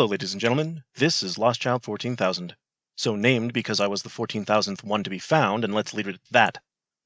Hello, ladies and gentlemen. This is Lost Child 14,000. So named because I was the 14,000th one to be found, and let's leave it at that.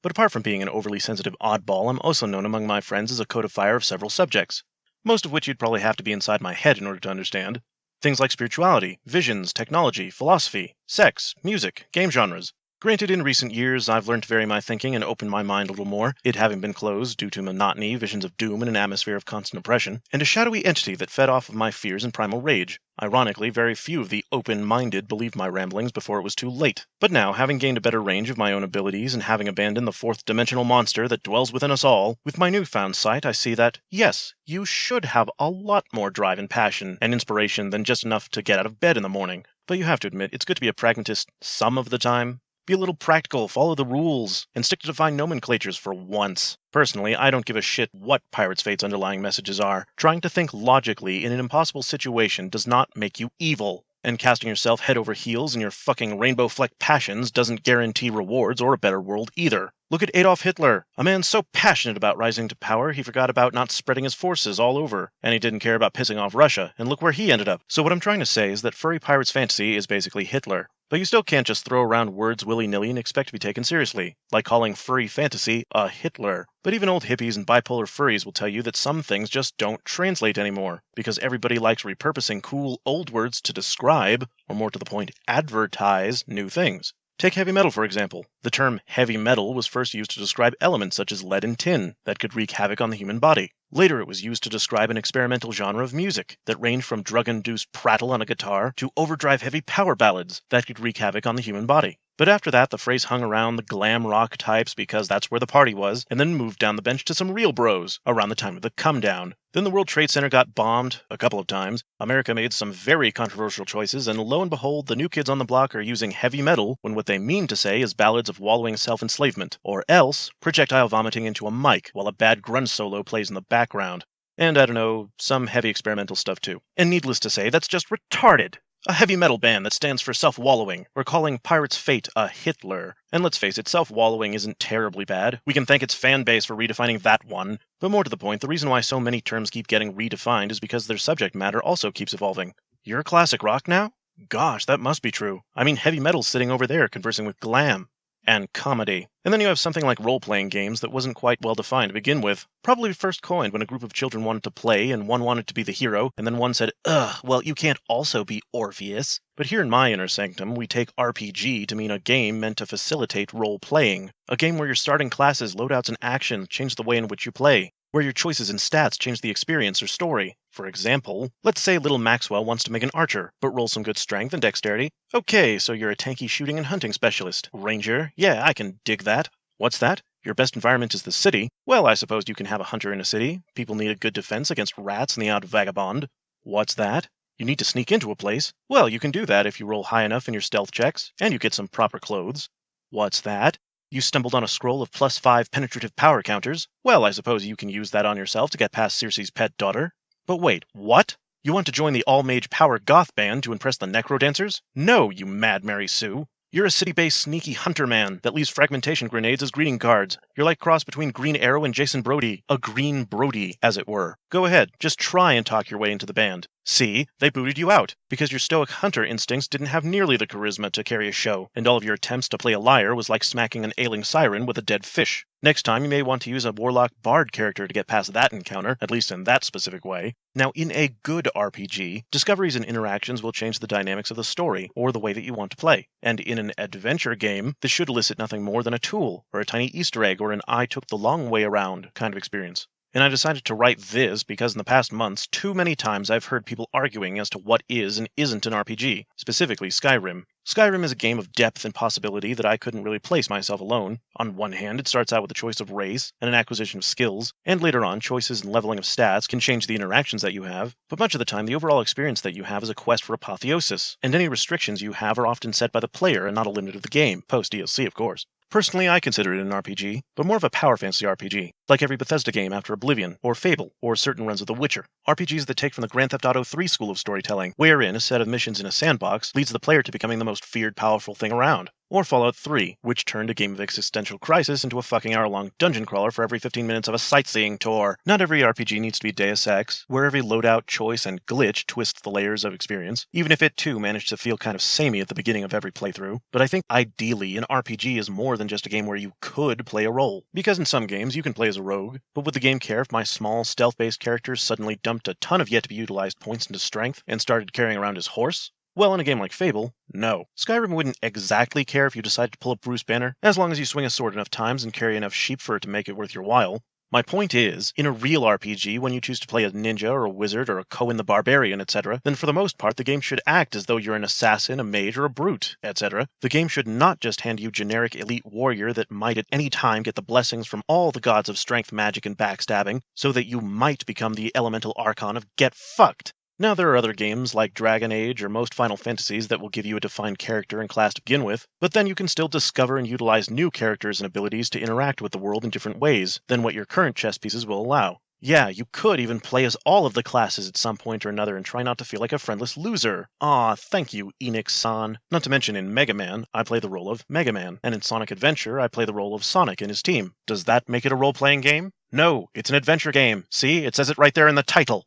But apart from being an overly sensitive oddball, I'm also known among my friends as a codifier of several subjects, most of which you'd probably have to be inside my head in order to understand. Things like spirituality, visions, technology, philosophy, sex, music, game genres. Granted, in recent years, I've learned to vary my thinking and open my mind a little more, it having been closed due to monotony, visions of doom, and an atmosphere of constant oppression, and a shadowy entity that fed off of my fears and primal rage. Ironically, very few of the open-minded believed my ramblings before it was too late. But now, having gained a better range of my own abilities and having abandoned the fourth-dimensional monster that dwells within us all, with my newfound sight I see that, yes, you should have a lot more drive and passion and inspiration than just enough to get out of bed in the morning. But you have to admit, it's good to be a pragmatist some of the time. Be a little practical, follow the rules, and stick to defined nomenclatures for once. Personally, I don't give a shit what Pirate's Fate's underlying messages are. Trying to think logically in an impossible situation does not make you evil. And casting yourself head over heels in your fucking rainbow-flecked passions doesn't guarantee rewards or a better world either. Look at Adolf Hitler, a man so passionate about rising to power he forgot about not spreading his forces all over, and he didn't care about pissing off Russia, and look where he ended up. So what I'm trying to say is that furry pirate's fantasy is basically Hitler. But you still can't just throw around words willy-nilly and expect to be taken seriously, like calling furry fantasy a Hitler. But even old hippies and bipolar furries will tell you that some things just don't translate anymore, because everybody likes repurposing cool old words to describe, or more to the point, advertise new things. Take heavy metal, for example. The term heavy metal was first used to describe elements such as lead and tin that could wreak havoc on the human body. Later it was used to describe an experimental genre of music that ranged from drug-induced prattle on a guitar to overdrive heavy power ballads that could wreak havoc on the human body. But after that, the phrase hung around the glam rock types because that's where the party was, and then moved down the bench to some real bros around the time of the come down. Then the World Trade Center got bombed a couple of times, America made some very controversial choices, and lo and behold, the new kids on the block are using heavy metal when what they mean to say is ballads of wallowing self-enslavement, or else projectile vomiting into a mic while a bad grunge solo plays in the background. And I don't know, some heavy experimental stuff too. And needless to say, that's just retarded. A heavy metal band that stands for self-wallowing. We're calling Pirate's Fate a Hitler. And let's face it, self-wallowing isn't terribly bad. We can thank its fan base for redefining that one. But more to the point, the reason why so many terms keep getting redefined is because their subject matter also keeps evolving. You're classic rock now? Gosh, that must be true. I mean, heavy metal's sitting over there conversing with glam. And comedy. And then you have something like role-playing games that wasn't quite well-defined to begin with. Probably first coined when a group of children wanted to play, and one wanted to be the hero, and then one said, ugh, well, you can't also be Orpheus. But here in my inner sanctum, we take RPG to mean a game meant to facilitate role-playing. A game where your starting classes, loadouts, and action change the way in which you play. Where your choices and stats change the experience or story. For example, let's say little Maxwell wants to make an archer, but rolls some good strength and dexterity. Okay, so you're a tanky shooting and hunting specialist. Ranger? Yeah, I can dig that. What's that? Your best environment is the city? Well, I suppose you can have a hunter in a city. People need a good defense against rats and the odd vagabond. What's that? You need to sneak into a place? Well, you can do that if you roll high enough in your stealth checks, and you get some proper clothes. What's that? You stumbled on a scroll of +5 penetrative power counters? Well, I suppose you can use that on yourself to get past Circe's pet daughter. But wait, what? You want to join the all-mage power goth band to impress the necrodancers? No, you mad Mary Sue. You're a city-based sneaky hunter man that leaves fragmentation grenades as greeting cards. You're like cross between Green Arrow and Jason Brody. A Green Brody, as it were. Go ahead, just try and talk your way into the band. See, they booted you out, because your stoic hunter instincts didn't have nearly the charisma to carry a show, and all of your attempts to play a liar was like smacking an ailing siren with a dead fish. Next time you may want to use a warlock bard character to get past that encounter, at least in that specific way. Now, in a good RPG, discoveries and interactions will change the dynamics of the story, or the way that you want to play. And in an adventure game, this should elicit nothing more than a tool, or a tiny Easter egg, or an I took the long way around kind of experience. And I decided to write this because in the past months, too many times I've heard people arguing as to what is and isn't an RPG, specifically Skyrim. Skyrim is a game of depth and possibility that I couldn't really place myself alone. On one hand, it starts out with a choice of race and an acquisition of skills, and later on, choices and leveling of stats can change the interactions that you have, but much of the time, the overall experience that you have is a quest for apotheosis, and any restrictions you have are often set by the player and not a limit of the game, post-DLC of course. Personally, I consider it an RPG, but more of a power fantasy RPG, like every Bethesda game after Oblivion, or Fable, or certain runs of The Witcher. RPGs that take from the Grand Theft Auto 3 school of storytelling, wherein a set of missions in a sandbox leads the player to becoming the most feared, powerful thing around. Or Fallout 3, which turned a game of existential crisis into a fucking hour-long dungeon crawler for every 15 minutes of a sightseeing tour. Not every RPG needs to be Deus Ex, where every loadout, choice, and glitch twists the layers of experience, even if it too managed to feel kind of samey at the beginning of every playthrough. But I think ideally an RPG is more than just a game where you could play a role. Because in some games you can play as a rogue, but would the game care if my small, stealth-based character suddenly dumped a ton of yet-to-be-utilized points into strength and started carrying around his horse? Well, in a game like Fable, no. Skyrim wouldn't exactly care if you decided to pull up Bruce Banner, as long as you swing a sword enough times and carry enough sheep for it to make it worth your while. My point is, in a real RPG, when you choose to play a ninja or a wizard or a Cohen the Barbarian, etc., then for the most part the game should act as though you're an assassin, a mage, or a brute, etc. The game should not just hand you generic elite warrior that might at any time get the blessings from all the gods of strength, magic, and backstabbing, so that you might become the elemental archon of get fucked. Now, there are other games like Dragon Age or most Final Fantasies that will give you a defined character and class to begin with, but then you can still discover and utilize new characters and abilities to interact with the world in different ways than what your current chess pieces will allow. Yeah, you could even play as all of the classes at some point or another and try not to feel like a friendless loser. Aw, thank you, Enix-san. Not to mention in Mega Man, I play the role of Mega Man, and in Sonic Adventure, I play the role of Sonic and his team. Does that make it a role-playing game? No, it's an adventure game. See, it says it right there in the title.